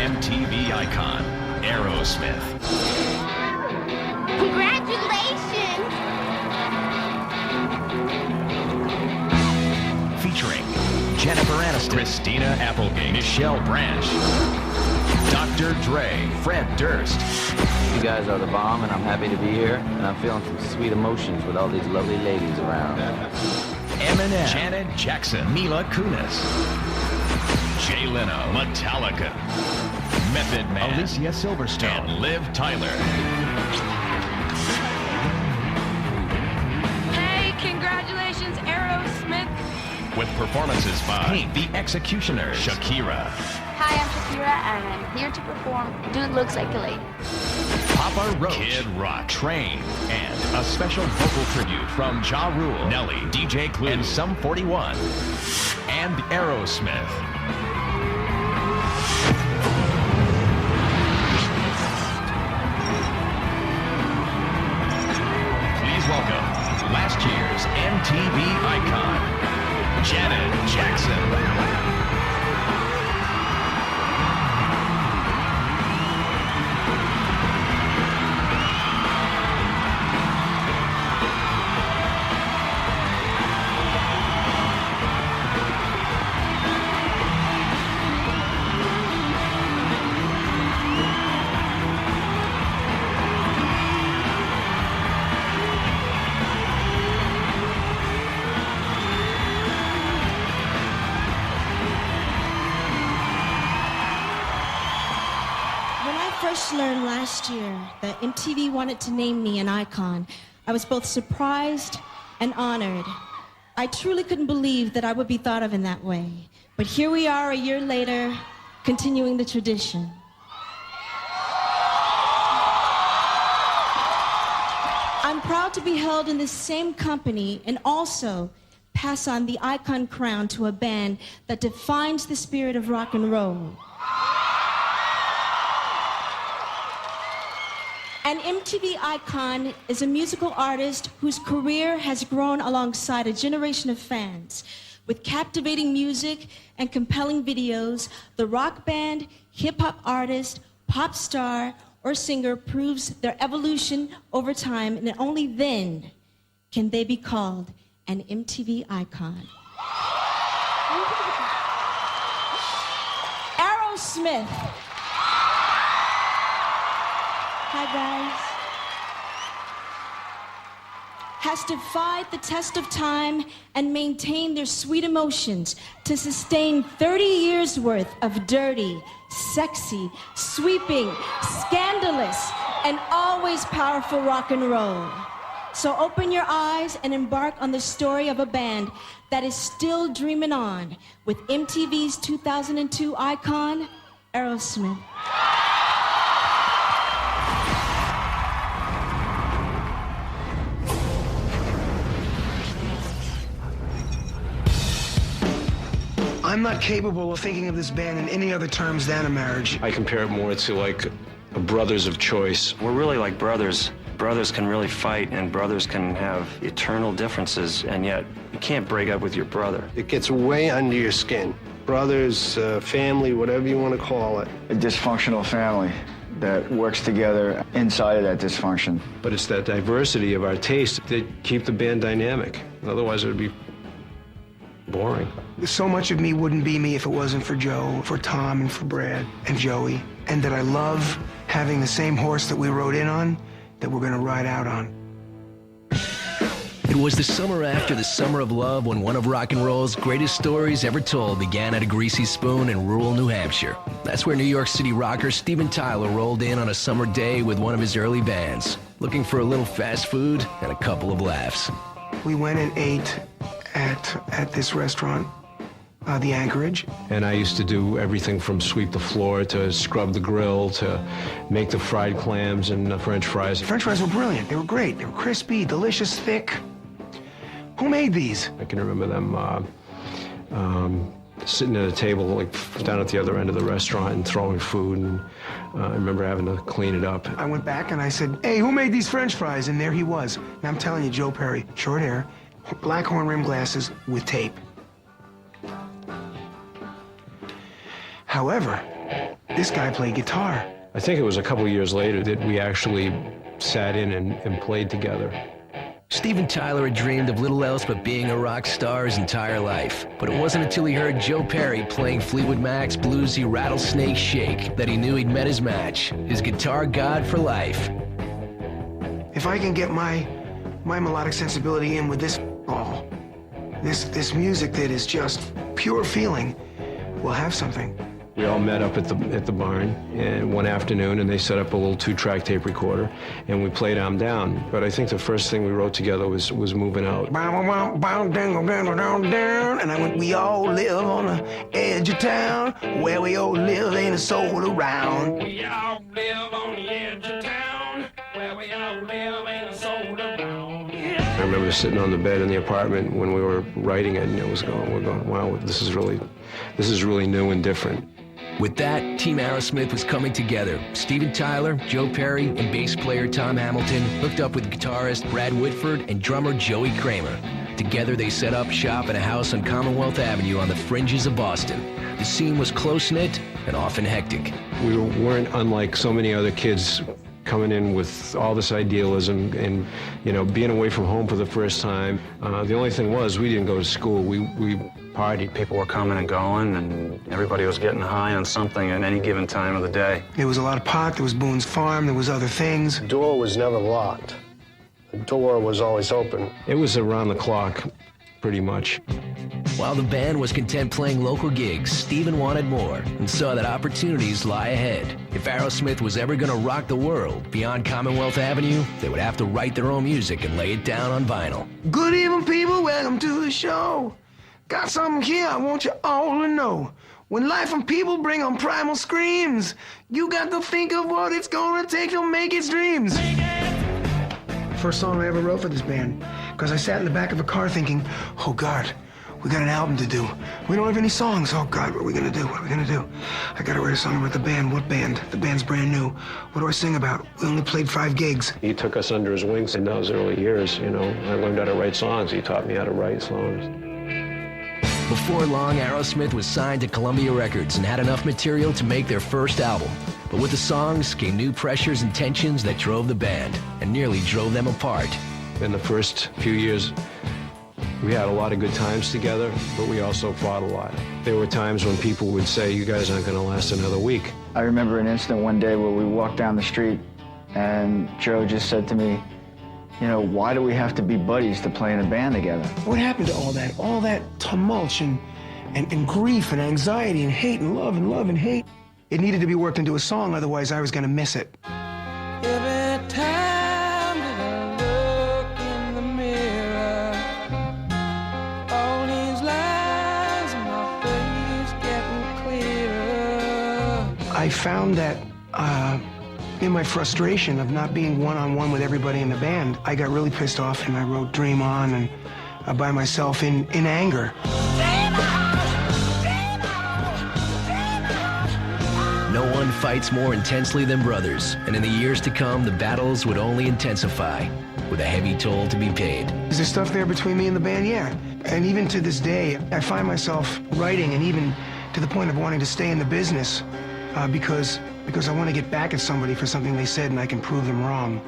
MTV icon, Aerosmith. Congratulations! Featuring Jennifer Aniston, Christina Applegate, Michelle Branch, Dr. Dre, Fred Durst. You guys are the bomb, and I'm happy to be here, and I'm feeling some sweet emotions with all these lovely ladies around. Eminem, Janet Jackson, Mila Kunis, Jay Leno, Metallica, Method Man, Alicia Silverstone, and Liv Tyler. Hey, congratulations, Aerosmith. With performances by Pink, The Executioners, Shakira, Hi, I'm Shakira, and I'm here to perform Dude Looks Like a Lady. Papa Roach, Kid Rock, Train, and a special vocal tribute from Ja Rule, Nelly, DJ Clue, and Sum 41, and Aerosmith. Please welcome last year's MTV icon, Janet Jackson. First learned last year that MTV wanted to name me an icon, I was both surprised and honored. I truly couldn't believe that I would be thought of in that way. But here we are a year later, continuing the tradition. I'm proud to be held in this same company and also pass on the icon crown to a band that defines the spirit of rock and roll. An MTV icon is a musical artist whose career has grown alongside a generation of fans. With captivating music and compelling videos, the rock band, hip-hop artist, pop star, or singer proves their evolution over time, and only then can they be called an MTV icon. Aerosmith. Hi, guys. Has defied the test of time and maintained their sweet emotions to sustain 30 years worth of dirty, sexy, sweeping, scandalous, and always powerful rock and roll. So open your eyes and embark on the story of a band that is still dreaming on with MTV's 2002 icon, Aerosmith. I'm not capable of thinking of this band in any other terms than a marriage. I compare it more to like a brothers of choice. We're really like brothers. Brothers can really fight, and brothers can have eternal differences, and yet you can't break up with your brother. It gets way under your skin. Brothers, family, whatever you want to call it. A dysfunctional family that works together inside of that dysfunction. But it's that diversity of our taste that keep the band dynamic. Otherwise, it would be boring. So much of me wouldn't be me if it wasn't for Joe, for Tom, and for Brad, and Joey. And that I love having the same horse that we rode in on, that we're gonna ride out on. It was the summer after the summer of love when one of rock and roll's greatest stories ever told began at a greasy spoon in rural New Hampshire. That's where New York City rocker Steven Tyler rolled in on a summer day with one of his early bands, looking for a little fast food and a couple of laughs. We went and ate at this restaurant, the Anchorage. And I used to do everything from sweep the floor to scrub the grill to make the fried clams and French fries. French fries were brilliant. They were great. They were crispy, delicious, thick. Who made these? I can remember them sitting at a table like down at the other end of the restaurant and throwing food, and I remember having to clean it up. I went back and I said, hey, who made these French fries? And there he was. And I'm telling you, Joe Perry, short hair, black horn rim glasses with tape. However, this guy played guitar. I think it was a couple of years later that we actually sat in and played together. Steven Tyler had dreamed of little else but being a rock star his entire life. But it wasn't until he heard Joe Perry playing Fleetwood Mac's bluesy Rattlesnake Shake that he knew he'd met his match, his guitar god for life. If I can get my melodic sensibility in with this ball, this music that is just pure feeling, we'll have something. We all met up at the barn and one afternoon, and they set up a little 2-track tape recorder, and we played "I'm Down." But I think the first thing we wrote together was "Moving Out." And I went, we all live on the edge of town, where we all live ain't a soul around. We all live on the edge of town, where we all live ain't a soul around. I remember sitting on the bed in the apartment when we were writing it, and we're going, wow, this is really new and different. With that, Team Aerosmith was coming together. Steven Tyler, Joe Perry, and bass player Tom Hamilton hooked up with guitarist Brad Whitford and drummer Joey Kramer. Together, they set up shop in a house on Commonwealth Avenue on the fringes of Boston. The scene was close-knit and often hectic. We weren't unlike so many other kids coming in with all this idealism and, being away from home for the first time. The only thing was we didn't go to school. We partied. People were coming and going, and everybody was getting high on something at any given time of the day. There was a lot of pot, there was Boone's Farm, there was other things. The door was never locked. The door was always open. It was around the clock, pretty much. While the band was content playing local gigs, Steven wanted more and saw that opportunities lie ahead. If Aerosmith was ever going to rock the world beyond Commonwealth Avenue, they would have to write their own music and lay it down on vinyl. Good evening, people. Welcome to the show. Got something here I want you all to know. When life and people bring on primal screams, you got to think of what it's gonna take to make its dreams. First song I ever wrote for this band, because I sat in the back of a car thinking, oh God, we got an album to do. We don't have any songs. Oh God, what are we gonna do? What are we gonna do? I gotta write a song about the band. What band? The band's brand new. What do I sing about? We only played 5 gigs. He took us under his wings in those early years, I learned how to write songs. He taught me how to write songs. Before long, Aerosmith was signed to Columbia Records and had enough material to make their first album. But with the songs came new pressures and tensions that drove the band and nearly drove them apart. In the first few years, we had a lot of good times together, but we also fought a lot. There were times when people would say, you guys aren't going to last another week. I remember an incident one day where we walked down the street and Joe just said to me, why do we have to be buddies to play in a band together? What happened to all that? All that tumult and grief and anxiety and hate and love and hate. It needed to be worked into a song, otherwise I was going to miss it. Every time that I look in the mirror, all these lines in my face getting clearer. I found that in my frustration of not being one-on-one with everybody in the band, I got really pissed off and I wrote Dream On and by myself in anger. No one fights more intensely than brothers, and in the years to come, the battles would only intensify, with a heavy toll to be paid. Is there stuff there between me and the band? Yeah. And even to this day, I find myself writing and even to the point of wanting to stay in the business because I want to get back at somebody for something they said and I can prove them wrong.